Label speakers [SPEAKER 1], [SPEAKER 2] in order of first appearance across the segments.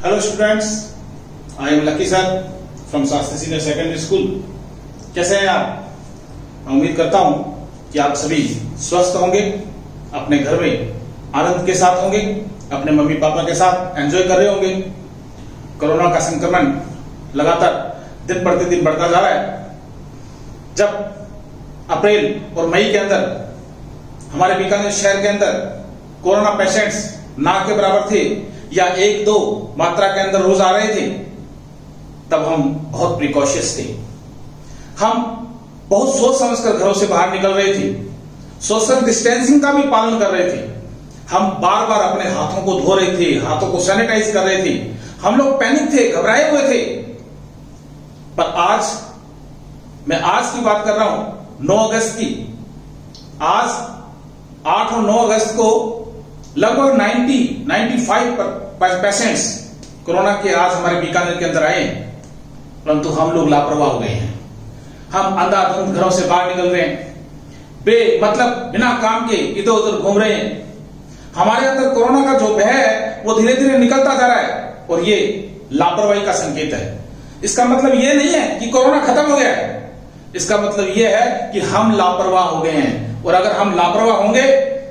[SPEAKER 1] Hello students, I am Lucky sir from Shastri senior secondary school. कैसे हैं आप? मैं उम्मीद करता हूं कि आप सभी स्वस्थ होंगे, अपने घर में आनंद के साथ होंगे, अपने मम्मी पापा के साथ एंजॉय कर रहे होंगे। कोरोना का संक्रमण लगातार दिन प्रतिदिन बढ़ता जा रहा है। जब अप्रैल और मई के अंदर हमारे बीकानेर शहर के अंदर कोरोना पेशेंट्स ना के बराबर थे या 1-2 मात्रा के अंदर रोज आ रहे थे, तब हम बहुत प्रिकॉशियस थे। हम बहुत सोच समझकर घरों से बाहर निकल रहे थे, सोशल डिस्टेंसिंग का भी पालन कर रहे थे। हम बार बार अपने हाथों को धो रहे थे, हाथों को सैनिटाइज कर रहे थे। हम लोग पैनिक थे, घबराए हुए थे। पर मैं आज की बात कर रहा हूं, 9 अगस्त की। आज 8 और 9 अगस्त को लगभग 95 पेशेंट्स कोरोना के आज हमारे बीकानेर के अंदर आए हैं, परंतु हम लोग लापरवाह हो गए हैं। हम अंधाधुंध घरों से बाहर निकल रहे हैं, मतलब बिना काम के इधर उधर घूम रहे हैं। हमारे अंदर कोरोना का जो भय है वो धीरे धीरे निकलता जा रहा है और ये लापरवाही का संकेत है। इसका मतलब ये नहीं है कि कोरोना खत्म हो गया है, इसका मतलब ये है कि हम लापरवाह हो गए हैं। और अगर हम लापरवाह होंगे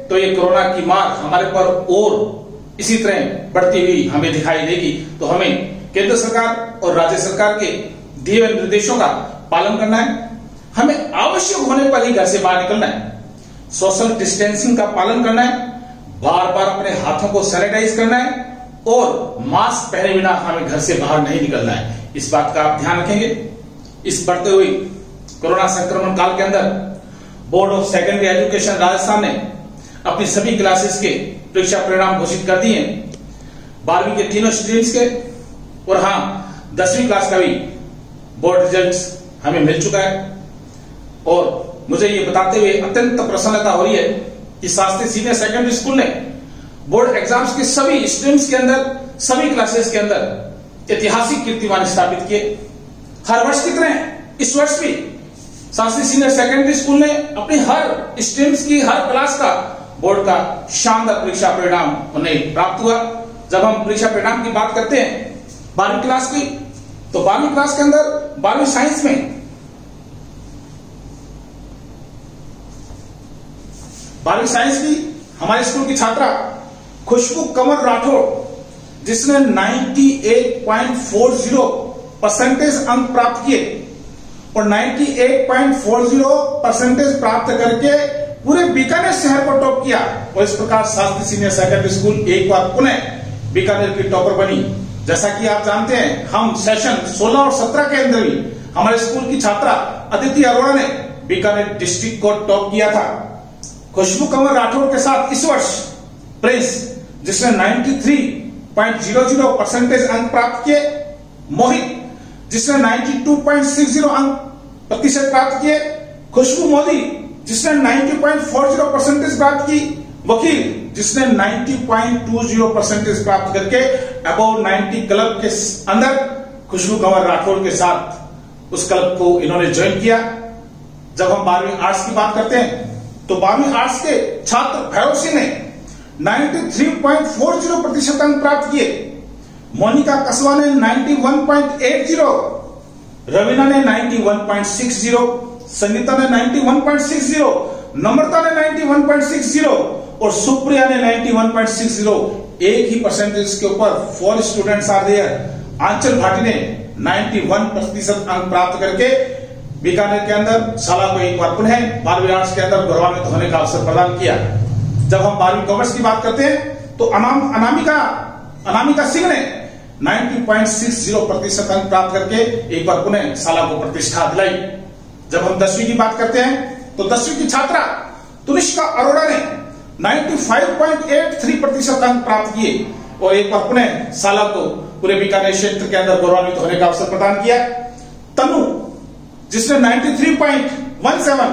[SPEAKER 1] तो ये कोरोना की मार हमारे पर और इसी तरह बढ़ती हुई हमें दिखाई देगी। तो हमें केंद्र सरकार और राज्य सरकार के दिए हुए निर्देशों का पालन करना है। हमें आवश्यक होने पर ही घर से बाहर निकलना है, सोशल डिस्टेंसिंग का पालन करना है, बार बार अपने हाथों को सैनिटाइज करना है और मास्क पहने बिना हमें घर से बाहर नहीं निकलना है। इस बात का आप ध्यान रखेंगे। इस बढ़ते हुए कोरोना संक्रमण काल के अंदर board of secondary education Rajasthan ने अपनी सभी क्लासेस के परीक्षा परिणाम घोषित कर दिए हैं। 12वीं के तीनों स्ट्रीम्स के और हाँ 10वीं क्लास का भी बोर्ड रिजल्ट्स हमें मिल चुका है। और मुझे ये बताते हुए अत्यंत प्रसन्नता हो रही है कि शास्त्री सीनियर सेकेंडरी स्कूल ने बोर्ड एग्जाम्स के सभी स्ट्रीम्स के अंदर, सभी क्लासेस के अंदर ऐतिहासिक कीर्तिमान स्थापित किए। हर वर्ष की तरह इस वर्ष भी शास्त्री सीनियर सेकेंडरी स्कूल ने अपनी हर स्ट्रीम्स की हर क्लास का बोर्ड का शानदार परीक्षा परिणाम उन्हें प्राप्त हुआ। जब हम परीक्षा परिणाम की बात करते हैं 12वीं क्लास की, तो 12वीं क्लास के अंदर 12वीं साइंस में 12वीं साइंस की हमारे स्कूल की छात्रा खुशबू कंवर राठौड़, जिसने 98.40% अंक प्राप्त किए और 98.40% प्राप्त करके पूरे बीकानेर शहर को टॉप किया। और इस प्रकार शास्त्री सीनियर सेकेंडरी स्कूल एक बार पुनः बीकानेर की टॉपर बनी। जैसा कि आप जानते हैं, हम सेशन 16 और 17 के अंदर भी हमारे स्कूल की छात्रा अदिति अरोड़ा ने बीकानेर डिस्ट्रिक्ट को टॉप किया था। खुशबू कंवर राठौड़ के साथ इस वर्ष प्रिंस, जिसने 93.00% अंक प्राप्त किए, मोहित जिसने 92.60 प्रतिशत प्राप्त किए, खुशबू मोदी जिसने 90.40% प्राप्त की, वकील जिसने 90.20% प्राप्त करके अबव 90 क्लब के अंदर खुशबू कंवर राठौड़ के साथ उस क्लब को इन्होंने ज्वाइन किया। जब हम 12वीं आर्ट्स की बात करते हैं तो 12वीं आर्ट्स के छात्र भैरव सिंह ने 93.40% अंक प्राप्त किए, मोनिका कसवा ने 91.80, रवीना ने 91.60, संगीता ने 91.60, नम्रता ने 91.60 और सुप्रिया ने 91.60। एक ही परसेंटेज के ऊपर 4 स्टूडेंट्स आर देयर। आंचल भाटी ने 91% अंक प्राप्त करके बीकानेर के अंदर शाला को एक बार पुनः 12वीं आर्ट्स के अंदर गौरवान्वित होने का अवसर प्रदान किया। जब हम 12वीं कॉमर्स की बात करते हैं तो अनामिका सिंह ने 90.60% अंक प्राप्त करके एक बार पुनः शाला को प्रतिष्ठा दिलाई। जब हम 10वीं की बात करते हैं तो 10वीं की छात्रा तुनिष्का अरोड़ा ने 95.83% अंक प्राप्त किए और एक बार पुनः शाला को पूरे बीकानेर क्षेत्र के अंदर गौरवान्वित होने का अवसर प्रदान किया। तनु जिसने 93.17,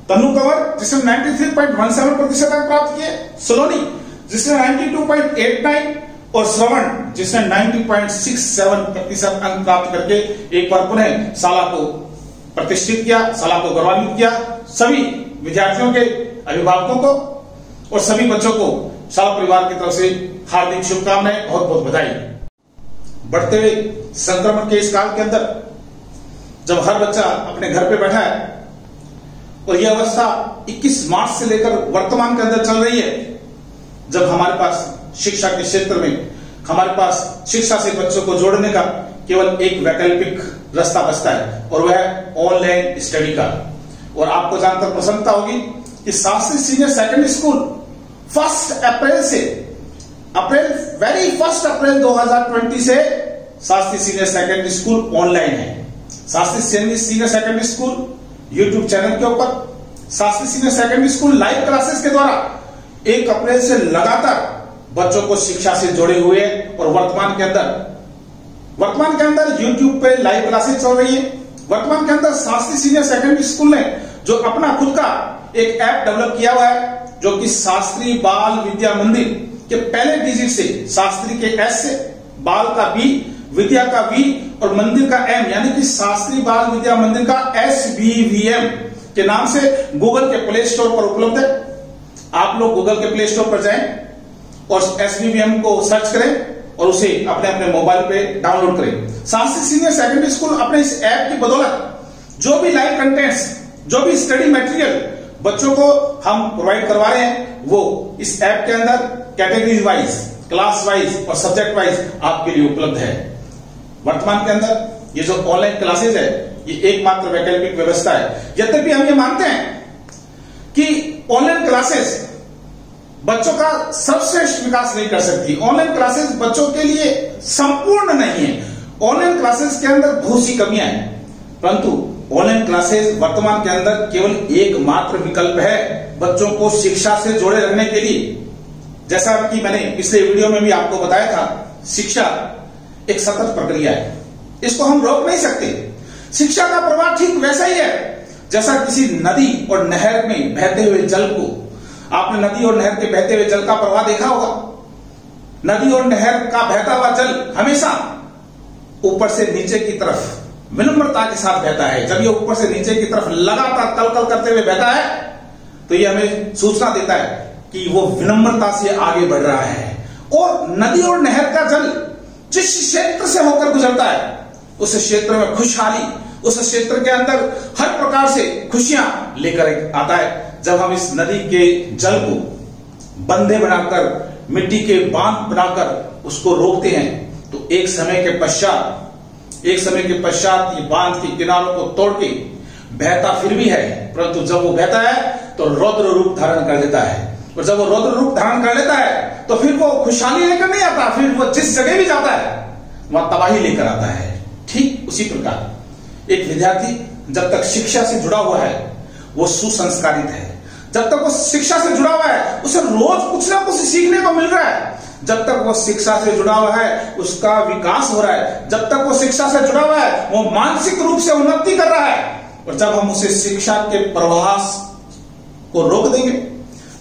[SPEAKER 1] तनु कंवर जिसने 93.17% अंक प्राप्त किए, सलोनी जिसने 92.89 और श्रवण जिसने 90.67% अंक प्राप्त करके एक बार पुनः शाला को प्रतिष्ठित किया, शाला को गौरवान्वित किया। सभी विद्यार्थियों के अभिभावकों को और सभी बच्चों को शाला परिवार की तरफ से हार्दिक शुभकामनाएं, बहुत बहुत बधाई। बढ़ते हुए संक्रमण के इस काल के अंदर जब हर बच्चा अपने घर पे बैठा है और यह अवस्था 21 मार्च से लेकर वर्तमान के अंदर चल रही है, जब हमारे पास शिक्षा के क्षेत्र में हमारे पास शिक्षा से बच्चों को जोड़ने का केवल एक वैकल्पिक रास्ता बचता है और वह है ऑनलाइन स्टडी का। और आपको जानकर प्रसन्नता होगी कि शास्त्री सीनियर सेकेंडरी स्कूल 1 अप्रैल से वेरी 1 अप्रैल 2020 से Shastri senior secondary school online है। Shastri senior secondary school YouTube channel के ऊपर Shastri senior secondary school live classes के द्वारा 1 अप्रैल से लगातार बच्चों को शिक्षा से जोड़े हुए हैं और वर्तमान के अंदर यूट्यूब पे लाइव क्लासेस चल रही है। वर्तमान के अंदर शास्त्री सीनियर सेकेंडरी स्कूल ने जो अपना खुद का एक ऐप डेवलप किया हुआ है, जो कि शास्त्री बाल विद्या मंदिर के पहले डिजिट से शास्त्री के एस से, बाल का बी, विद्या का वी और मंदिर का एम, यानी कि शास्त्री बाल विद्या मंदिर का SBVM के नाम से गूगल के प्ले स्टोर पर उपलब्ध है। आप लोग गूगल के प्ले स्टोर पर जाएं और SBVM को सर्च करें और उसे अपने अपने मोबाइल पे डाउनलोड करें। शास्त्री सीनियर सेकेंडरी स्कूल अपने इस ऐप की बदौलत जो भी लाइव कंटेंट्स, जो भी स्टडी मटेरियल बच्चों को हम प्रोवाइड करवा रहे हैं, वो इस ऐप के अंदर कैटेगरीज वाइज, क्लास वाइज और सब्जेक्ट वाइज आपके लिए उपलब्ध है। वर्तमान के अंदर ये जो ऑनलाइन क्लासेज है, ये एकमात्र वैकल्पिक व्यवस्था है। यद्यपि हम ये मानते हैं कि ऑनलाइन क्लासेस बच्चों का सर्वश्रेष्ठ विकास नहीं कर सकती। ऑनलाइन क्लासेस बच्चों के लिए संपूर्ण नहीं है। ऑनलाइन क्लासेस के अंदर बहुत सी कमियां हैं, परंतु ऑनलाइन क्लासेस वर्तमान के अंदर केवल एकमात्र विकल्प है बच्चों को शिक्षा से जोड़े रखने के लिए। जैसा कि मैंने पिछले वीडियो में भी आपको बताया था, शिक्षा एक सतत प्रक्रिया है, इसको हम रोक नहीं सकते। शिक्षा का प्रवाह ठीक वैसा ही है जैसा किसी नदी और नहर में बहते हुए जल को, आपने नदी और नहर के बहते हुए जल का प्रवाह देखा होगा। नदी और नहर का बहता हुआ जल हमेशा ऊपर से नीचे की तरफ विनम्रता के साथ बहता है। जब ये ऊपर से नीचे की तरफ लगातार कल करते हुए बहता है तो ये हमें सूचना देता है कि वो विनम्रता से आगे बढ़ रहा है। और नदी और नहर का जल जिस क्षेत्र से होकर गुजरता है, उस क्षेत्र में खुशहाली, उस क्षेत्र के अंदर हर प्रकार से खुशियां लेकर आता है। जब हम इस नदी के जल को बंधे बनाकर, मिट्टी के बांध बनाकर उसको रोकते हैं, तो एक समय के पश्चात ये बांध के किनारों को तोड़ के बहता फिर भी है, परंतु जब वो बहता है तो रौद्र रूप धारण कर लेता है। और जब वो रौद्र रूप धारण कर लेता है तो फिर वो खुशहाली लेकर नहीं आता, फिर वो जिस जगह भी जाता है वहां तबाही लेकर आता है। ठीक उसी प्रकार एक विद्यार्थी जब तक शिक्षा से जुड़ा हुआ है वो सुसंस्कारित है। जब तक वो शिक्षा से जुड़ा हुआ है उसे रोज कुछ ना कुछ सीखने को मिल रहा है। जब तक वो शिक्षा से जुड़ा हुआ है उसका विकास हो रहा है। जब तक वो शिक्षा से जुड़ा हुआ है वो मानसिक रूप से उन्नति कर रहा है। और जब हम उसे शिक्षा के प्रवास को रोक देंगे,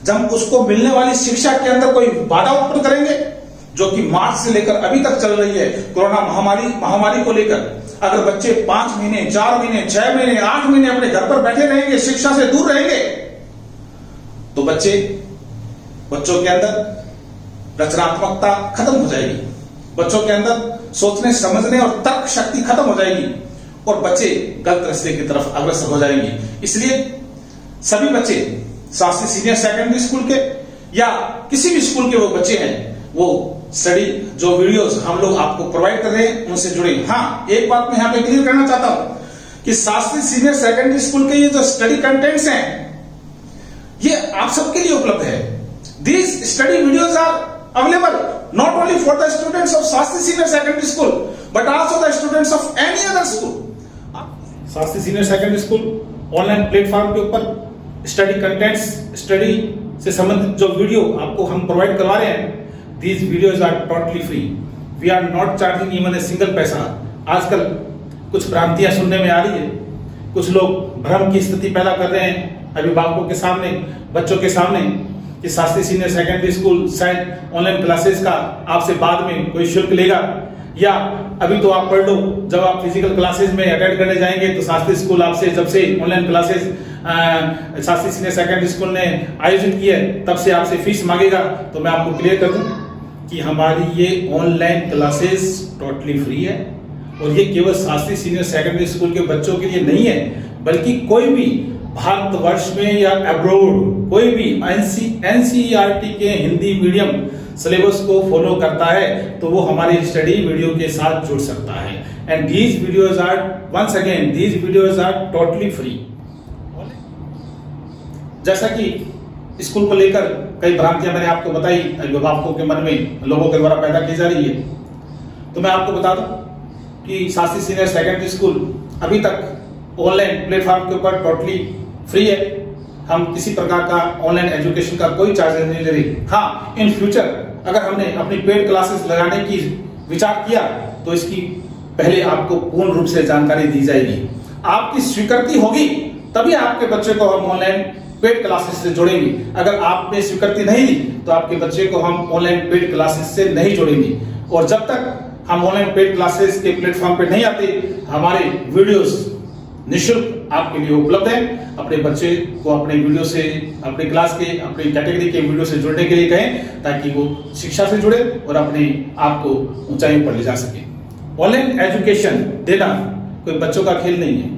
[SPEAKER 1] जब उसको मिलने वाली शिक्षा के अंदर कोई बाधा उत्पन्न करेंगे, जो कि मार्च से लेकर अभी तक चल रही है, कोरोना महामारी को लेकर, अगर बच्चे 5 महीने, 4 महीने, 6 महीने, 8 महीने अपने घर पर बैठे रहेंगे, शिक्षा से दूर रहेंगे, तो बच्चों के अंदर रचनात्मकता खत्म हो जाएगी, बच्चों के अंदर सोचने समझने और तर्क शक्ति खत्म हो जाएगी और बच्चे गलत रास्ते की तरफ अग्रसर हो जाएंगे। इसलिए सभी बच्चे शास्त्री सीनियर सेकेंडरी स्कूल के या किसी भी स्कूल के वो बच्चे हैं, वो स्टडी जो वीडियोस हम लोग आपको प्रोवाइड कर रहे हैं उनसे जुड़े। हाँ, एक बात मैं यहां पे क्लियर करना चाहता हूं कि शास्त्री सीनियर सेकेंडरी स्कूल के ये जो स्टडी कंटेंट्स हैं ये आप सबके लिए उपलब्ध है। These study videos are available not only for the students of Shastri Senior Secondary School but also the students of any other school। Shastri senior secondary school online platform के ऊपर स्टडी कंटेंट्स, स्टडी से संबंधित जो video आपको हम provide करवा रहे हैं, these videos are totally free, we are not charging even a single पैसा। आजकल कुछ भ्रांतियां सुनने में आ रही है, कुछ लोग भ्रम की स्थिति पैदा कर रहे हैं अभिभावकों के सामने, बच्चों के सामने, कि शास्त्री सीनियर सेकेंडरी स्कूल शायद ऑनलाइन क्लासेस का आपसे बाद में कोई शुल्क लेगा, या अभी तो आप पढ़ लो, जब आप फिजिकल क्लासेस में अटेंड करने जाएंगे तो शास्त्री स्कूल आपसे, जब से online classes Shastri senior secondary school ने आयोजित की है तब से आपसे फीस मांगेगा। तो मैं आपको क्लियर कर दूं कि हमारी ये ऑनलाइन क्लासेस टोटली फ्री है और ये केवल शास्त्री सीनियर सेकेंडरी स्कूल के बच्चों के लिए नहीं है, बल्कि कोई भी भारतवर्ष में या अब्रोड कोई भी एनसीईआरटी के हिंदी मीडियम सिलेबस को फॉलो करता है तो वो हमारी स्टडी वीडियो के साथ जुड़ सकता है। And these videos are once again these videos are totally free. जैसा कि स्कूल को लेकर कई भ्रांतियां मैंने आपको बताई, अभिभावकों के मन में लोगों के द्वारा पैदा की जा रही है, तो मैं आपको बता दूं कि शास्त्री सीनियर सेकेंडरी स्कूल अभी तक ऑनलाइन प्लेटफॉर्म के ऊपर टोटली फ्री है। हम किसी प्रकार का ऑनलाइन एजुकेशन का कोई चार्जेस नहीं ले रहे। हाँ, इन फ्यूचर अगर हमने अपनी पेड क्लासेस लगाने की विचार किया तो इसकी पहले आपको पूर्ण रूप से जानकारी दी जाएगी। आपकी स्वीकृति होगी तभी आपके बच्चे को हम ऑनलाइन पेड क्लासेस से जोड़ेंगे। अगर आपने स्वीकृति नहीं दी तो आपके बच्चे को हम ऑनलाइन पेड क्लासेस से नहीं जोड़ेंगे। और जब तक हम ऑनलाइन पेड क्लासेस के प्लेटफॉर्म पे नहीं आते, हमारे वीडियोस निःशुल्क आपके लिए उपलब्ध है। अपने बच्चे को अपने वीडियो से, अपने क्लास के, अपनी कैटेगरी के वीडियो से जुड़ने के लिए कहें ताकि वो शिक्षा से जुड़े और अपने आप को ऊंचाइयों पर ले जा सके। ऑनलाइन एजुकेशन देना कोई बच्चों का खेल नहीं है।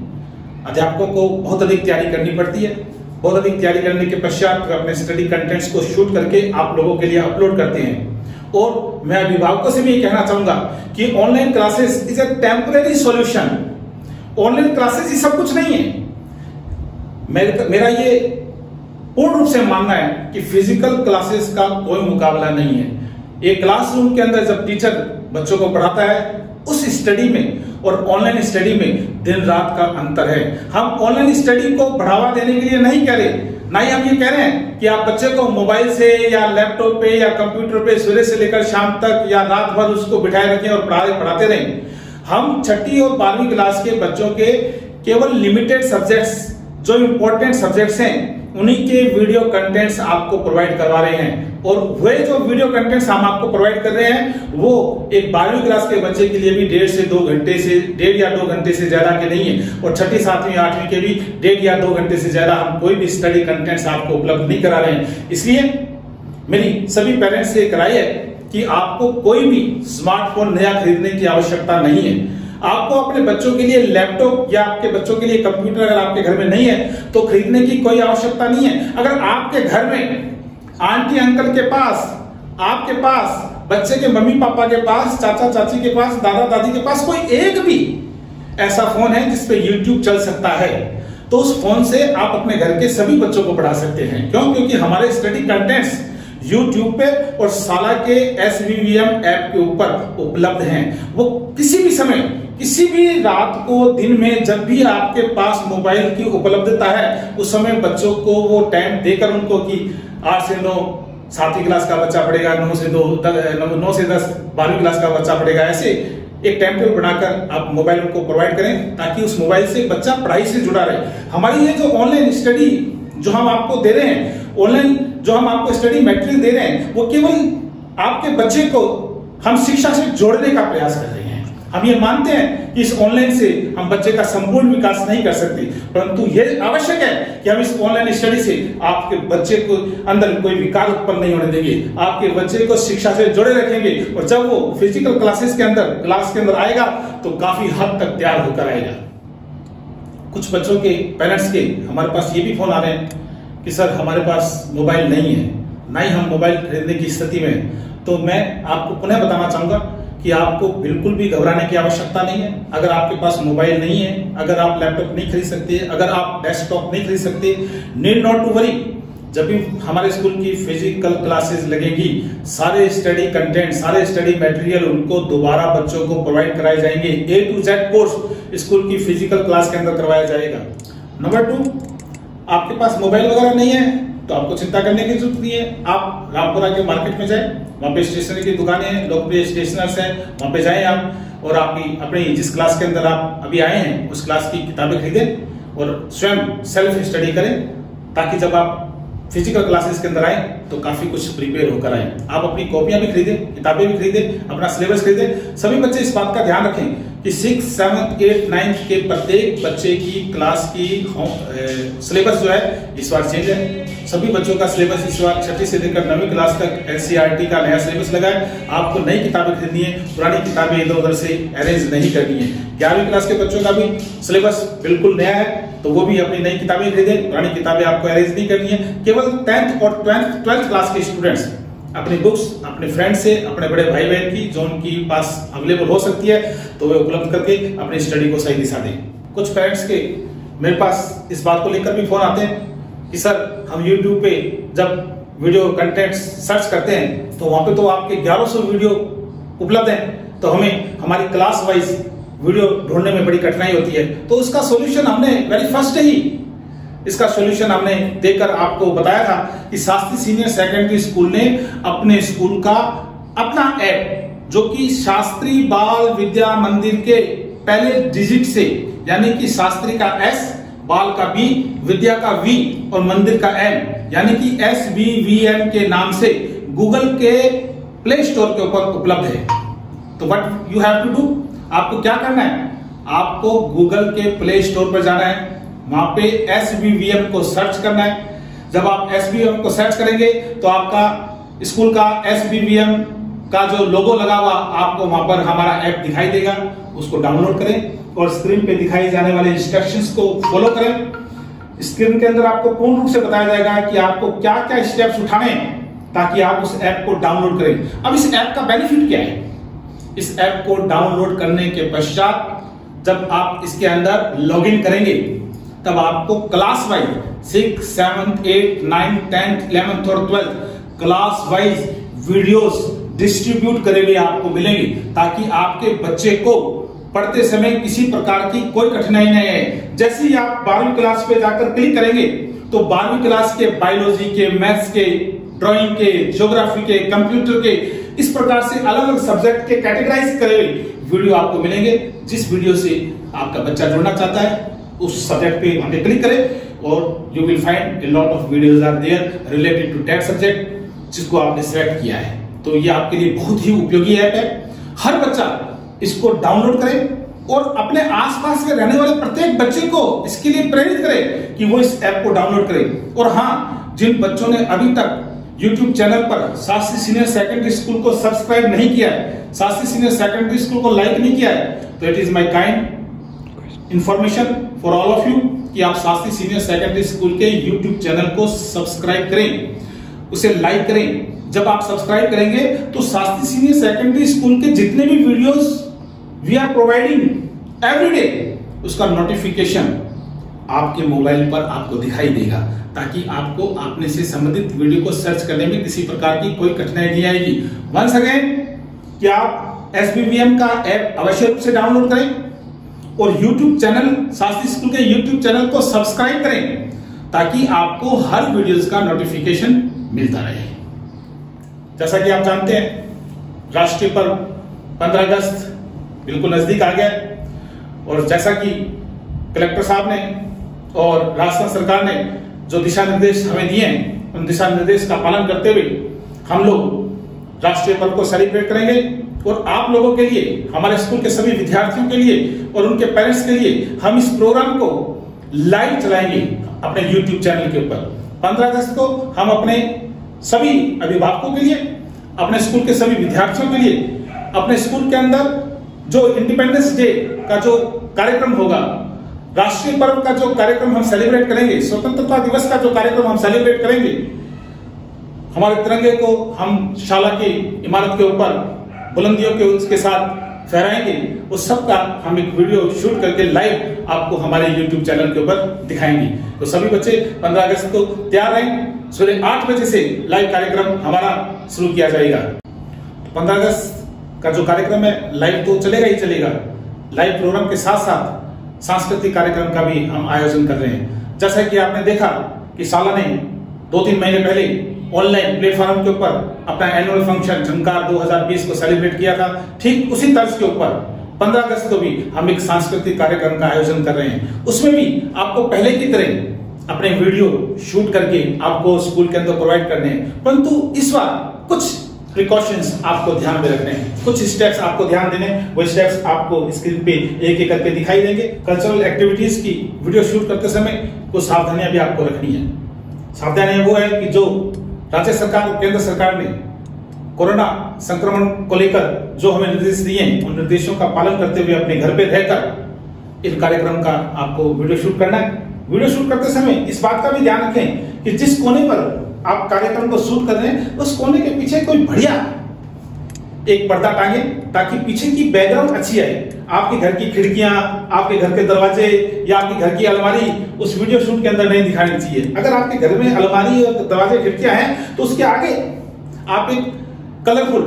[SPEAKER 1] अध्यापकों को बहुत अधिक तैयारी करनी पड़ती है। बहुत अधिक तैयारी करने के पश्चात अपने स्टडी कंटेंट्स को शूट करके आप लोगों के लिए अपलोड करते हैं। और मैं अभिभावकों से भी ये कहना चाहूंगा कि online classes is a temporary solution. Online classes ही सब कुछ नहीं है। मेरा ये पूर्ण रूप से मानना है कि फिजिकल क्लासेस का कोई मुकाबला नहीं है। एक क्लासरूम के अंदर जब टीचर बच्चों को पढ़ाता है, उस स्टडी में और ऑनलाइन स्टडी में दिन रात का अंतर है। हम ऑनलाइन स्टडी को बढ़ावा देने के लिए नहीं कह रहे, ना ही हम ये कह रहे हैं कि आप बच्चे को मोबाइल से या लैपटॉप पे या कंप्यूटर पे सुबह से लेकर शाम तक या रात भर उसको बिठाए रखें और पढ़ाते रहें। हम 6ठी और 12वीं क्लास के बच्चों के केवल लिमिटेड सब्जेक्ट्स, जो इंपॉर्टेंट सब्जेक्ट्स हैं, उन्हीं के वीडियो कंटेंट्स आपको प्रोवाइड करवा रहे हैं। और वे जो वीडियो कंटेंट्स हम आपको प्रोवाइड कर रहे हैं वो एक 12वीं क्लास के बच्चे के लिए भी 1.5 से 2 घंटे से 1.5 या 2 घंटे से ज्यादा के नहीं है। और 6ठी, 7वीं, 8वीं के भी 1.5 या 2 घंटे से ज्यादा हम कोई भी स्टडी कंटेंट्स आपको उपलब्ध नहीं करा रहे हैं। इसलिए मेरी सभी पेरेंट्स से एक राय है कि आपको कोई भी स्मार्टफोन नया खरीदने की आवश्यकता नहीं है। आपको अपने बच्चों के लिए लैपटॉप या आपके बच्चों के लिए कंप्यूटर अगर आपके घर में नहीं है तो खरीदने की कोई आवश्यकता नहीं है। अगर आपके घर में आंटी अंकल के पास, आपके पास, बच्चे के मम्मी पापा के पास, चाचा चाची के पास, दादा दादी के पास कोई एक भी ऐसा फोन है जिसपे YouTube चल सकता है, तो उस फोन से आप अपने घर के सभी बच्चों को पढ़ा सकते हैं। क्यों? क्योंकि हमारे स्टडी कंटेंट्स YouTube पे और साला के SVVM ऐप के ऊपर उपलब्ध हैं। वो किसी भी समय, किसी भी रात को, दिन में, जब भी आपके पास मोबाइल की उपलब्धता है, उस समय बच्चों को वो टाइम देकर उनको कि 8 से 9 7वीं क्लास का बच्चा पढ़ेगा, 9 से 10 12वीं क्लास का बच्चा पढ़ेगा, ऐसे एक टाइम टेबल बनाकर आप मोबाइल को प्रोवाइड करें ताकि उस मोबाइल से बच्चा पढ़ाई से जुड़ा रहे। हमारी ये जो ऑनलाइन स्टडी जो हम आपको दे रहे हैं, ऑनलाइन जो हम आपको स्टडी मटेरियल दे रहे हैं, वो केवल आपके बच्चे को हम शिक्षा से जोड़ने का प्रयास कर रहे हैं। हम ये मानते हैं कि इस ऑनलाइन से हम बच्चे का संपूर्ण विकास नहीं कर सकते, परंतु ये आवश्यक है कि हम इस ऑनलाइन स्टडी से आपके बच्चे को अंदर कोई विकार उत्पन्न नहीं होने देंगे, आपके बच्चे को शिक्षा से जोड़े रखेंगे। और जब वो फिजिकल क्लासेस के अंदर, क्लास के अंदर आएगा तो काफी हद तक तैयार होकर आएगा। कुछ बच्चों के पेरेंट्स के हमारे पास ये भी फोन आ रहे हैं कि सर हमारे पास मोबाइल नहीं है, ना ही हम मोबाइल खरीदने की स्थिति में। तो मैं आपको पुनः बताना चाहूंगा कि आपको बिल्कुल भी घबराने की आवश्यकता नहीं है। अगर आपके पास मोबाइल नहीं है, अगर आप लैपटॉप नहीं खरीद सकते, अगर आप डेस्कटॉप नहीं खरीद सकते, नीड नॉट टू वरी। जब भी हमारे स्कूल की फिजिकल क्लासेस लगेगी, सारे स्टडी कंटेंट, सारे स्टडी मटेरियल उनको दोबारा बच्चों को प्रोवाइड कराए जाएंगे। A to Z course school की फिजिकल क्लास के अंदर करवाया जाएगा। नंबर 2, आपके पास मोबाइल वगैरह नहीं है तो आपको चिंता करने की जरूरत नहीं है। आप रामपुरा के मार्केट में जाए, वहां पे स्टेशनरी की दुकानें हैं, लोकप्रिय स्टेशनर्स हैं, वहां पे जाएं आप और आप अपने जिस क्लास के अंदर आप अभी आए हैं उस क्लास की किताबें खरीदें और स्वयं सेल्फ स्टडी करें, ताकि जब आप फिजिकल क्लासेस के अंदर आए तो काफी कुछ प्रिपेयर होकर आए। आप अपनी कॉपियां भी खरीदें, किताबें भी खरीदें, अपना सिलेबस खरीदें। सभी बच्चे इस बात का ध्यान रखें कि 6, 7, 8, 9 के प्रत्येक बच्चे की क्लास की सिलेबस जो है इस बार चेंज है। सभी बच्चों का सिलेबस इस बार 6ठी से लेकर 9वीं क्लास तक एनसीईआरटी का नया सिलेबस लगा है। आपको नई किताबें खरीदनी है, पुरानी किताबें इधर उधर से अरेंज नहीं करनी है। 11वीं क्लास के बच्चों का भी सिलेबस बिल्कुल नया है, तो वो भी अपनी नई किताबें खरीदें, पुरानी किताबें आपको अरेंज नहीं करनी है। केवल 10th और 12th क्लास के स्टूडेंट्स अपनी बुक्स अपने फ्रेंड से, अपने बड़े भाई बहन की जो उनकी पास अवेलेबल हो सकती है तो वे उपलब्ध करके अपनी स्टडी को सही दिशा दें। कुछ पेरेंट्स के मेरे पास इस बात को लेकर भी फोन आते हैं कि सर हम YouTube पे जब वीडियो कंटेंट सर्च करते हैं तो वहां पे तो आपके 1100 वीडियो उपलब्ध हैं, तो हमें हमारी क्लास वाइज वीडियो ढूंढने में बड़ी कठिनाई होती है। तो इसका सोल्यूशन हमने वेरी फर्स्ट ही इसका सॉल्यूशन हमने देकर आपको बताया था कि शास्त्री सीनियर सेकेंडरी स्कूल ने अपने स्कूल का अपना ऐप, जो कि शास्त्री बाल विद्या मंदिर के पहले डिजिट से, यानी कि शास्त्री का S, बाल का B, विद्या का V और मंदिर का M, यानी कि SBVM के नाम से गूगल के प्ले स्टोर के ऊपर उपलब्ध है। तो what you have to do, आपको क्या करना है, आपको गूगल के प्ले स्टोर पर जाना है, वहां पे SBVM को सर्च करना है। जब आप SBVM को सर्च करेंगे तो आपका स्कूल का SBVM का जो लोगो लगा हुआ आपको वहां पर हमारा ऐप दिखाई देगा, उसको डाउनलोड करें और स्क्रीन पे दिखाई जाने वाले इंस्ट्रक्शंस को फॉलो करें। स्क्रीन के अंदर आपको पूर्ण रूप से बताया जाएगा कि आपको क्या क्या स्टेप्स उठाने हैं ताकि आप उस ऐप को डाउनलोड करें। अब इस ऐप का बेनिफिट क्या है, इस ऐप को डाउनलोड करने के पश्चात जब आप इसके अंदर लॉगिन करेंगे तब आपको क्लास वाइज 6, 7, 8, 9, 10, 11th और 12th class wise videos distribute करे हुए आपको मिलेंगे, ताकि आपके बच्चे को पढ़ते समय किसी प्रकार की कोई कठिनाई नहीं है। जैसे ही आप 12वीं क्लास पे जाकर क्लिक करेंगे तो 12वीं क्लास के बायोलॉजी के, मैथ्स के, ड्राइंग के, ज्योग्राफी के, कंप्यूटर के, इस प्रकार से अलग अलग सब्जेक्ट के कैटेगराइज करे हुए वीडियो आपको मिलेंगे। जिस वीडियो से आपका बच्चा जुड़ना चाहता है उस सब्जेक्ट पे वहां पे क्लिक करें और you will find a lot of videos are there related to that subject जिसको आपने सिलेक्ट किया है। तो ये आपके लिए बहुत ही उपयोगी ऐप है। हर बच्चा इसको डाउनलोड करे और अपने आसपास में रहने वाले प्रत्येक बच्चे को इसके लिए प्रेरित करे कि वो इस ऐप को डाउनलोड करे। और हाँ, जिन बच्चों ने अभी तक YouTube चैनल पर शास्त्री सीनियर सेकेंडरी स्कूल को सब्सक्राइब नहीं किया है, शास्त्री सीनियर सेकेंडरी स्कूल को लाइक नहीं किया है, तो it is my kind information for all of you कि आप शास्त्री सीनियर सेकेंडरी स्कूल के YouTube चैनल को सब्सक्राइब करें, उसे लाइक करें। जब आप सब्सक्राइब करेंगे तो शास्त्री सीनियर सेकेंडरी स्कूल के जितने भी videos we are providing everyday, उसका नोटिफिकेशन आपके मोबाइल पर आपको दिखाई देगा, ताकि आपको आपने से संबंधित वीडियो को सर्च करने में किसी प्रकार की कोई कठिनाई नहीं आएगी। वंस अगेन कि आप SBVM का ऐप अवश्य रूप से डाउनलोड करें और YouTube चैनल, शास्त्री स्कूल के YouTube चैनल को सब्सक्राइब करें, ताकि आपको हर वीडियोस का नोटिफिकेशन मिलता रहे। जैसा कि आप जानते हैं, राष्ट्रीय पर्व 15 अगस्त बिल्कुल नजदीक आ गया और जैसा कि कलेक्टर साहब ने और राजस्थान सरकार ने जो दिशा निर्देश हमें दिए हैं, उन दिशा निर्देश का पालन करते हुए हम लोग राष्ट्रीय पर्व को सेलिब्रेट करेंगे। और आप लोगों के लिए, हमारे स्कूल के सभी विद्यार्थियों के लिए और उनके पेरेंट्स के लिए हम इस प्रोग्राम को लाइव चलाएंगे अपने YouTube चैनल के ऊपर। 15 अगस्त को हम अपने सभी अभिभावकों के लिए, अपने स्कूल के सभी विद्यार्थियों के लिए, अपने स्कूल के अंदर जो इंडिपेंडेंस डे का जो कार्यक्रम होगा, राष्ट्रीय पर्व का जो कार्यक्रम हम सेलिब्रेट करेंगे, स्वतंत्रता दिवस का जो कार्यक्रम हम सेलिब्रेट करेंगे, हमारे तिरंगे को हम शाला की इमारत के ऊपर बुलंदियों के उसके साथ फहराएंगे, उस सब का हम एक वीडियो शूट करके लाइव आपको हमारे YouTube चैनल के ऊपर दिखाएंगे। तो सभी बच्चे 15 अगस्त को तैयार रहें। सुबह 8 बजे से लाइव कार्यक्रम हमारा शुरू किया जाएगा। 15 अगस्त का जो कार्यक्रम है लाइव तो चलेगा ही चलेगा, लाइव प्रोग्राम के साथ साथ सांस्कृतिक कार्यक्रम का भी हम आयोजन कर रहे हैं। जैसा कि आपने देखा कि शाला ने 2-3 महीने पहले ऑनलाइन प्लेटफॉर्म के ऊपर अपना एनुअल फंक्शन झंकार 2020 को सेलिब्रेट किया था, ठीक उसी तर्ज के ऊपर 15 अगस्त को भी हम एक सांस्कृतिक कार्यक्रम का आयोजन कर रहे हैं। उसमें भी आपको पहले की तरह अपने वीडियो शूट करके आपको स्कूल के अंदर प्रोवाइड करने हैं, परंतु इस बार कुछ
[SPEAKER 2] प्रिकॉशंस आपको ध्यान में रखने हैं, कुछ स्टेप्स आपको ध्यान देने, वो स्टेप्स आपको स्क्रीन पे एक एक करके दिखाई देंगे। कल्चरल एक्टिविटीज की वीडियो शूट करते समय कुछ सावधानियां भी आपको रखनी है। सावधानियां वो है कि जो राज्य सरकार और केंद्र सरकार ने कोरोना संक्रमण को लेकर जो हमें निर्देश दिए हैं, उन निर्देशों का पालन करते हुए अपने घर पे रहकर इन कार्यक्रम का आपको वीडियो शूट करना है। वीडियो शूट करते समय इस बात का भी ध्यान रखें कि जिस कोने पर आप कार्यक्रम को शूट कर रहे हैं उस कोने के पीछे कोई बढ़िया एक पर्दा टांगे ताकि पीछे की बैकग्राउंड अच्छी आए। आपके घर की खिड़कियां, आपके घर के दरवाजे या आपके घर की अलमारी उस वीडियो शूट के अंदर नहीं दिखानी चाहिए। अगर आपके घर में अलमारी और दरवाजे खिड़कियां हैं तो उसके आगे आप एक कलरफुल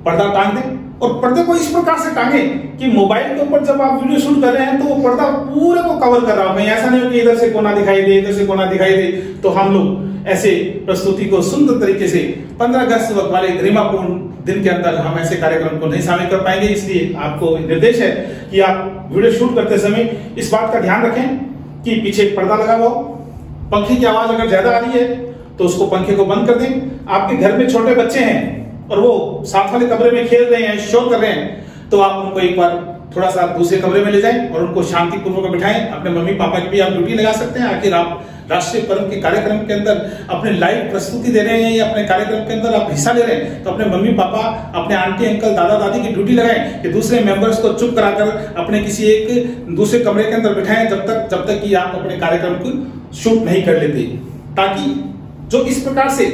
[SPEAKER 2] पर्दा टांग दें और पर्दे को इस प्रकार से टांगे कि मोबाइल के ऊपर जब आप वीडियो शूट कर रहे हैं तो वो पर्दा पूरे को कवर कर रहा हो। ऐसा नहीं हो कि इधर से कोना दिखाई दे, इधर से कोना दिखाई दे। तो हम लोग ऐसे प्रस्तुति को सुंदर तरीके से 15 अगस्त वाले गरिमापूर्ण दिन के अंदर हम ऐसे कार्यक्रम को नहीं शामिल कर पाएंगे। इसलिए आपको निर्देश है कि आप वीडियो शूट करते समय इस बात का ध्यान रखें कि पीछे एक पर्दा लगा हुआ हो। पंखे की आवाज अगर ज्यादा आ रही है तो उसको पंखे को बंद कर दें। आपके घर में छोटे बच्चे हैं और वो साथ वाले कमरे में खेल रहे हैं, शोर कर रहे हैं, तो आप उनको एक बार थोड़ा सा दूसरे कमरे में ले जाएं और उनको शांतिपूर्वक बिठाएं। अपने मम्मी पापा की भी आप ड्यूटी लगा सकते हैं। आखिर आप राष्ट्रीय पर्व के कार्यक्रम के अंदर अपने लाइव प्रस्तुति दे रहे हैं या अपने कार्यक्रम के अंदर आप हिस्सा ले रहे हैं, तो अपने मम्मी पापा, अपने आंटी अंकल, दादा दादी की ड्यूटी लगाएं कि दूसरे मेंबर्स को चुप कराकर अपने किसी एक दूसरे कमरे के अंदर बिठाएं जब तक कि आप अपने कार्यक्रम को शूट नहीं कर लेते, ताकि जो इस प्रकार से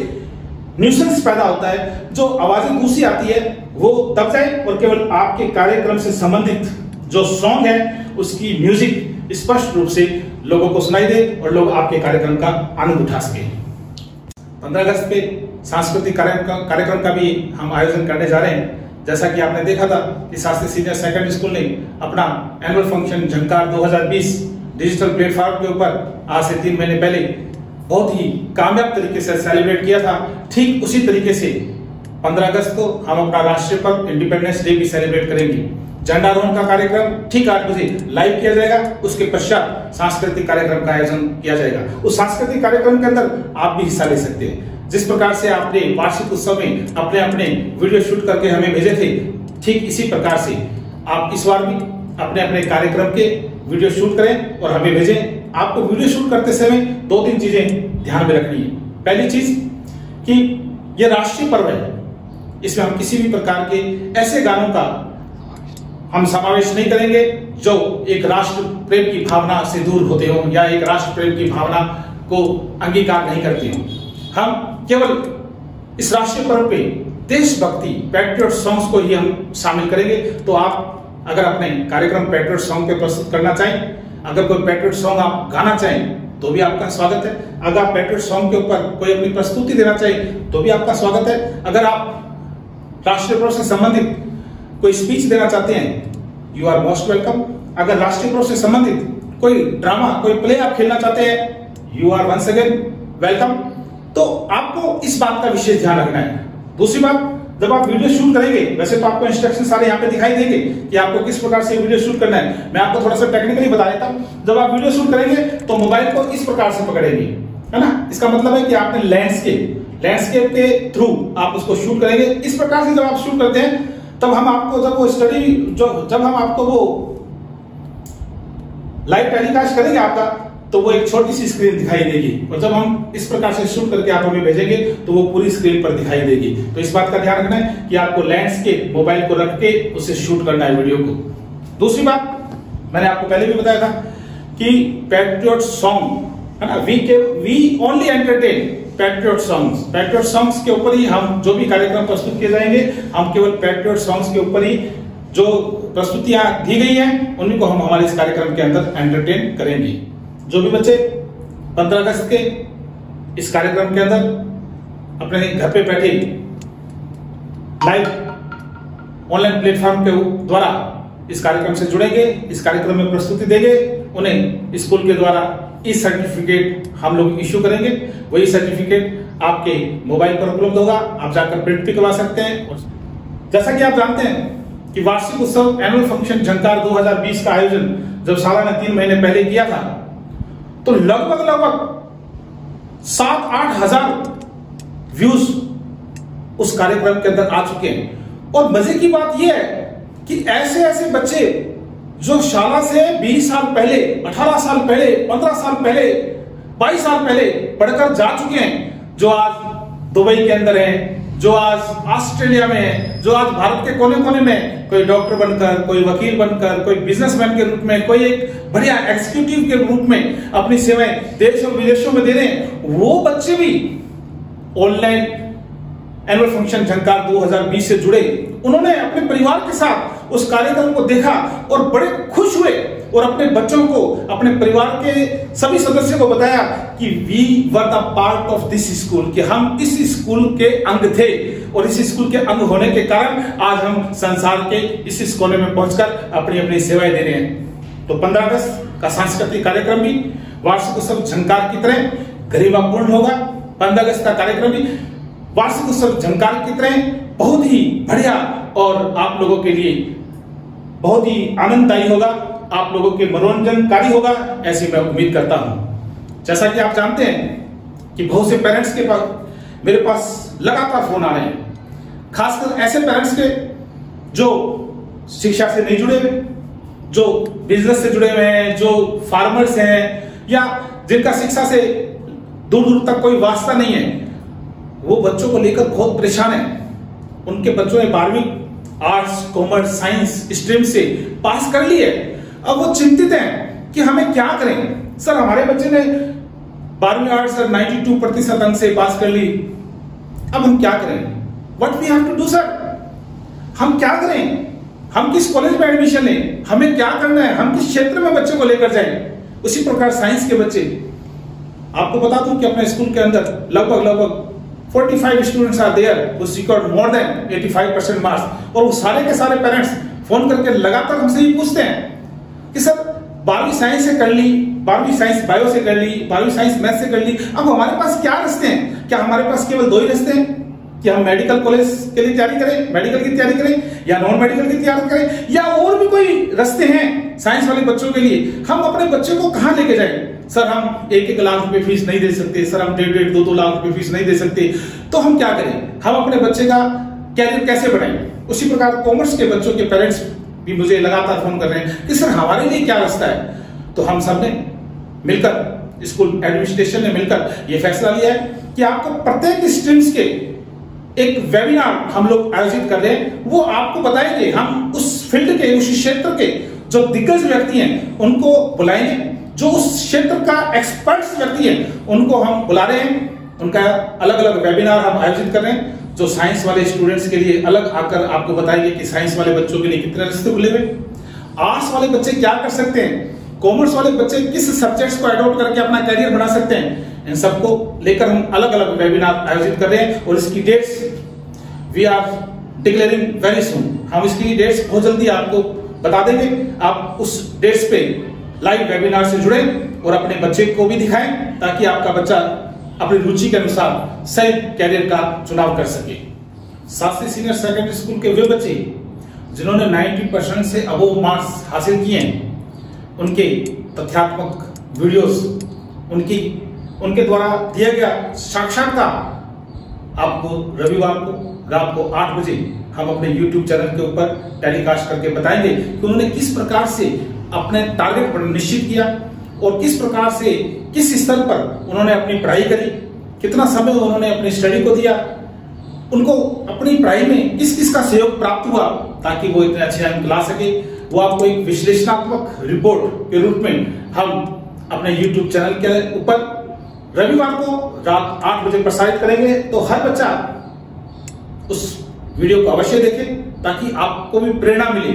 [SPEAKER 2] न्यूसेंस पैदा होता है, जो आवाजें दूसरी आती है वो दब जाए और केवल आपके कार्यक्रम से संबंधित जो सॉन्ग है उसकी म्यूजिक स्पष्ट रूप से लोगों को सुनाई दे और लोग आपके कार्यक्रम का आनंद उठा सके। 15 अगस्त पे सांस्कृतिक कार्यक्रम का भी हम आयोजन करने जा रहे हैं। जैसा कि आपने देखा था कि शास्त्री सीनियर सेकेंडरी स्कूल ने अपना एनुअल फंक्शन झंकार 2020 डिजिटल प्लेटफॉर्म के ऊपर आज से 3 महीने पहले बहुत ही कामयाब तरीके से सेलिब्रेट किया था। ठीक उसी तरीके से 15 अगस्त को हम अपना राष्ट्रीय पर्व इंडिपेंडेंस डे भी सेलिब्रेट करेंगे। झंडारोहण का कार्यक्रम ठीक 8 बजे लाइव किया जाएगा। उसके पश्चात सांस्कृतिक कार्यक्रम का आयोजन किया जाएगा। उस सांस्कृतिक कार्यक्रम के अंदर आप भी हिस्सा ले सकते हैं। जिस प्रकार से आपने वार्षिक उत्सव में अपने अपने वीडियो शूट करके हमें भेजे थे, ठीक इसी प्रकार से आप इस बार भी अपने अपने कार्यक्रम के वीडियो शूट करें और हमें भेजें। आपको वीडियो शूट करते समय 2-3 चीजें ध्यान में रखनी है। पहली चीज कि यह राष्ट्रीय पर्व है, इसमें हम किसी भी प्रकार के ऐसे गानों का हम समावेश नहीं करेंगे जो एक राष्ट्र प्रेम की भावना से दूर होते हो या एक राष्ट्र प्रेम की भावना को अंगीकार नहीं करते हो। हम केवल इस राष्ट्रीय पर्व पे देशभक्ति पैट्रियट सॉन्ग्स को ही हम शामिल करेंगे। तो आप अगर अपने कार्यक्रम पैट्रियट सॉन्ग पे प्रस्तुत करना चाहें, अगर कोई पैट्रियट सॉन्ग आप गाना चाहें तो भी आपका स्वागत है। अगर आप पैट्रियट सॉन्ग के ऊपर कोई अपनी प्रस्तुति देना चाहें तो भी आपका स्वागत है। अगर आप राष्ट्रीय पर्व से संबंधित कोई स्पीच देना चाहते हैं, यू आर मोस्ट वेलकम। अगर राष्ट्रीय पर्व से संबंधित कोई ड्रामा, कोई प्ले आप खेलना चाहते हैं, you are once again welcome. तो आपको इस बात का विशेष ध्यान रखना है। दूसरी बात, जब आप वीडियो शूट करेंगे, वैसे तो आपको इंस्ट्रक्शन सारे यहाँ पे दिखाई देंगे कि आपको किस प्रकार से वीडियो शूट करना है। मैं आपको थोड़ा सा टेक्निकली बता देता हूँ। जब आप वीडियो शूट करेंगे तो मोबाइल को इस प्रकार से पकड़ेंगे, है ना। इसका मतलब है कि आपने लैंडस्केप के थ्रू आप उसको शूट करेंगे। इस प्रकार से जब आप शूट करते हैं तब हम आपको जब हम आपको वो लाइव टेलीकास्ट करेंगे आपका, तो वो एक छोटी सी स्क्रीन दिखाई देगी और जब हम इस प्रकार से शूट करके आप हमें भेजेंगे तो वो पूरी स्क्रीन पर दिखाई देगी। तो इस बात का ध्यान रखना है कि आपको लैंडस्केप मोबाइल को रख के उससे शूट करना है वीडियो को। दूसरी बात, मैंने आपको पहले भी बताया था कि पैट्रियट सॉन्ग, है ना, we only entertain patriot songs के ऊपर ही हम जो भी कार्यक्रम प्रस्तुत किए जाएंगे, हम केवल पैट्रियट सॉन्ग्स के ऊपर ही जो प्रस्तुतियां दी गई हैं उन्हीं को हम हमारे इस कार्यक्रम के अंदर एंटरटेन करेंगे। जो भी बच्चे 15 अगस्त के इस कार्यक्रम के अंदर अपने घर पे बैठे लाइव ऑनलाइन प्लेटफॉर्म के द्वारा इस कार्यक्रम से जुड़ेंगे, इस कार्यक्रम में प्रस्तुति देंगे, उन्हें स्कूल के द्वारा ई सर्टिफिकेट हम लोग इश्यू करेंगे। वही सर्टिफिकेट आपके मोबाइल पर उपलब्ध होगा, आप जाकर प्रिंट भी करवा सकते हैं। जैसा कि आप जानते हैं कि वार्षिक उत्सव एनुअल फंक्शन झंकार 2020 का आयोजन जब साला ने 3 महीने पहले किया था तो लगभग 7-8 हजार व्यूज उस कार्यक्रम के अंदर आ चुके हैं। और मजे की बात यह है कि ऐसे ऐसे बच्चे जो शाला से 20 साल पहले, 18 साल पहले, 15 साल पहले, 22 साल पहले पढ़कर जा चुके हैं, जो आज दुबई के अंदर हैं, जो आज ऑस्ट्रेलिया में है, जो आज भारत के कोने कोने में कोई डॉक्टर बनकर, कोई वकील बनकर, कोई बिजनेसमैन के रूप में, कोई एक बढ़िया एग्जीक्यूटिव के रूप में अपनी सेवाएं देश और विदेशों में दे रहे हैं, वो बच्चे भी ऑनलाइन एनुअल फंक्शन झंकार 2020 से जुड़े। उन्होंने अपने परिवार के साथ उस कार्यक्रम को देखा और बड़े खुश हुए और अपने बच्चों को, अपने परिवार के सभी सदस्यों को बताया कि we were the part of this school, कि हम इस स्कूल के अंग थे और इस स्कूल के अंग होने के कारण आज हम संसार के इस कोने में पहुंचकर अपनी अपनी सेवाएं दे रहे हैं। तो 15 अगस्त का सांस्कृतिक कार्यक्रम भी वार्षिक उत्सव झंकार की तरह गरिमापूर्ण होगा। 15 अगस्त का कार्यक्रम भी वार्षिक उत्सव झंकार की तरह बहुत ही बढ़िया और आप लोगों के लिए बहुत ही आनंददायी होगा, आप लोगों के मनोरंजनकारी होगा, ऐसी मैं उम्मीद करता हूं। जैसा कि आप जानते हैं कि बहुत से पेरेंट्स के पास, मेरे पास लगातार फोन आ रहे हैं, खासकर ऐसे पेरेंट्स के जो शिक्षा से नहीं जुड़े हुए, जो बिजनेस से जुड़े हुए हैं, जो फार्मर्स हैं, या जिनका शिक्षा से दूर दूर तक कोई वास्ता नहीं है, वो बच्चों को लेकर बहुत परेशान है। उनके बच्चों ने 12वीं आर्ट्स, कॉमर्स, साइंस स्ट्रीम से पास कर ली है। अब वो चिंतित हैं कि हमें क्या करें। सर, हमारे बच्चे ने 12वीं आर्ट्स 92% अंक से पास कर ली, अब हम क्या करें? What we have to do sir? हम क्या करें? हम किस कॉलेज में एडमिशन लें? हमें क्या करना है? हम किस क्षेत्र में बच्चे को लेकर जाएं? उसी प्रकार साइंस के बच्चे, आपको बता दूं कि अपने स्कूल के अंदर लगभग 45 students are there who scored more than 85% marks, और वो सारे के सारे पेरेंट्स फोन करके लगातार हमसे ही पूछते हैं कि सर 12वीं साइंस से कर ली, 12वीं साइंस बायो से कर ली, 12वीं साइंस मैथ से कर ली, अब हमारे पास क्या रास्ते हैं? क्या हमारे पास केवल 2 ही रास्ते हैं कि हम मेडिकल कॉलेज के लिए तैयारी करें, मेडिकल की तैयारी करें, या नॉन मेडिकल की तैयारी करें, या और भी कोई रास्ते हैं साइंस वाले बच्चों के लिए? हम अपने बच्चे को कहां लेके जाएं? सर, हम 1-1 लाख रुपए फीस नहीं दे सकते, सर हम 1.5-1.5, 2-2 लाख रुपए फीस नहीं दे सकते, तो हम क्या करें? हम अपने बच्चे का कैरियर कैसे बढ़ाएं? उसी प्रकार कॉमर्स के बच्चों के पेरेंट्स भी मुझे लगातार फोन कर रहे हैं कि सर हमारे लिए क्या रास्ता है? तो हम सब ने मिलकर, स्कूल एडमिनिस्ट्रेशन ने मिलकर यह फैसला लिया है कि आपको प्रत्येक स्ट्रीम्स के एक वेबिनार हम लोग आयोजित कर रहे हैं। वो आपको बताएंगे, हम उस फील्ड के, उस क्षेत्र के जो दिग्गज व्यक्ति हैं उनको बुलाएंगे, जो उस क्षेत्र का एक्सपर्ट्स व्यक्ति हैं उनको हम बुला रहे हैं। उनका अलग अलग वेबिनार हम आयोजित कर रहे हैं, जो साइंस वाले स्टूडेंट्स के लिए अलग आकर आपको बताएंगे कि साइंस वाले बच्चों के लिए कितने रास्ते खुले हुए, आर्ट्स वाले बच्चे क्या कर सकते हैं, कॉमर्स वाले बच्चे किस सब्जेक्ट्स को अडॉप्ट करके अपना करियर बना सकते हैं। इन सबको लेकर हम अलग अलग वेबिनार आयोजित कर रहे हैं और इसकी dates we are declaring very soon. हम इसकी डेट्स बहुत जल्दी आपको बता देंगे। आप उस डेट्स पे लाइव वेबिनार से जुड़े और अपने बच्चे को भी दिखाएं, ताकि आपका बच्चा अपनी रुचि के अनुसार सही कैरियर का चुनाव कर सके। शास्त्री सीनियर सेकेंडरी स्कूल के वे बच्चे जिन्होंने 90% से अबोव मार्क्स हासिल किए हैं, उनके तथ्यात्मक वीडियोस, उनके द्वारा दिया गया साक्षात्कार आपको रविवार को रात को 8 बजे हम अपने YouTube चैनल के ऊपर टेलीकास्ट करके बताएंगे कि उन्होंने किस प्रकार से अपने टारगेट पर निश्चित किया और किस प्रकार से, किस स्तर पर उन्होंने अपनी पढ़ाई करी, कितना समय उन्होंने अपनी स्टडी को दिया, उनको अपनी पढ़ाई में किस किस का सहयोग प्राप्त हुआ ताकि वो इतने अच्छे अंक ला सके। वो आपको एक विश्लेषणात्मक रिपोर्ट के रूप में हम अपने YouTube चैनल के ऊपर रविवार को रात 8 बजे प्रसारित करेंगे। तो हर बच्चा उस वीडियो को अवश्य देखें, ताकि आपको भी प्रेरणा मिले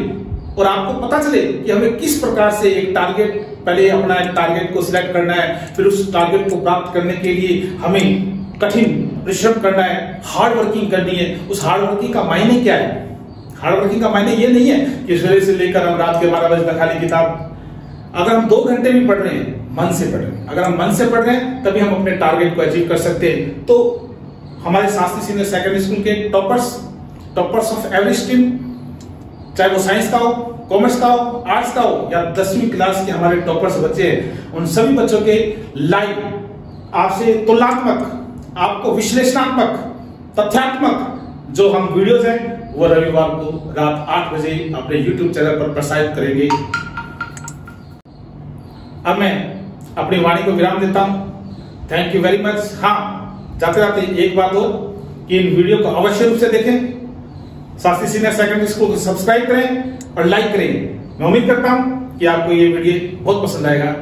[SPEAKER 2] और आपको पता चले कि हमें किस प्रकार से एक टारगेट, पहले अपना एक टारगेट को सिलेक्ट करना है, फिर उस टारगेट को प्राप्त करने के लिए हमें कठिन परिश्रम करना है, हार्ड वर्किंग करनी है। उस हार्ड वर्किंग का मायने क्या है? हार्ड वर्किंग का मायने ये नहीं है कि सुबह से लेकर हम रात के 12 बजे तक खाली किताब, अगर हम 2 घंटे भी पढ़ रहे हैं, मन से पढ़ रहे हैं, अगर हम मन से पढ़ रहे हैं तभी हम अपने टारगेट को अचीव कर सकते हैं। तो हमारे शास्त्री सीनियर सेकेंडरी स्कूल के टॉपर्स ऑफ एवरी स्ट्रीम, चाहे वो साइंस का हो, कॉमर्स का हो, आर्ट्स का हो, या 10वीं क्लास के हमारे टॉपर्स बच्चे हैं, उन सभी बच्चों के लाइव आपसे तुलनात्मक, आपको विश्लेषणात्मक, तथ्यात्मक जो हम वीडियोज हैं वो रविवार को रात 8 बजे अपने YouTube चैनल पर प्रसारित करेंगे। अब मैं अपनी वाणी को विराम देता हूं। Thank you very much. हाँ, जाते जाते एक बात हो कि इन वीडियो को अवश्य रूप से देखें, शास्त्री सीनियर सेकेंडरी स्कूल को सब्सक्राइब करें और लाइक करें। मैं उम्मीद करता हूं कि आपको ये वीडियो बहुत पसंद आएगा।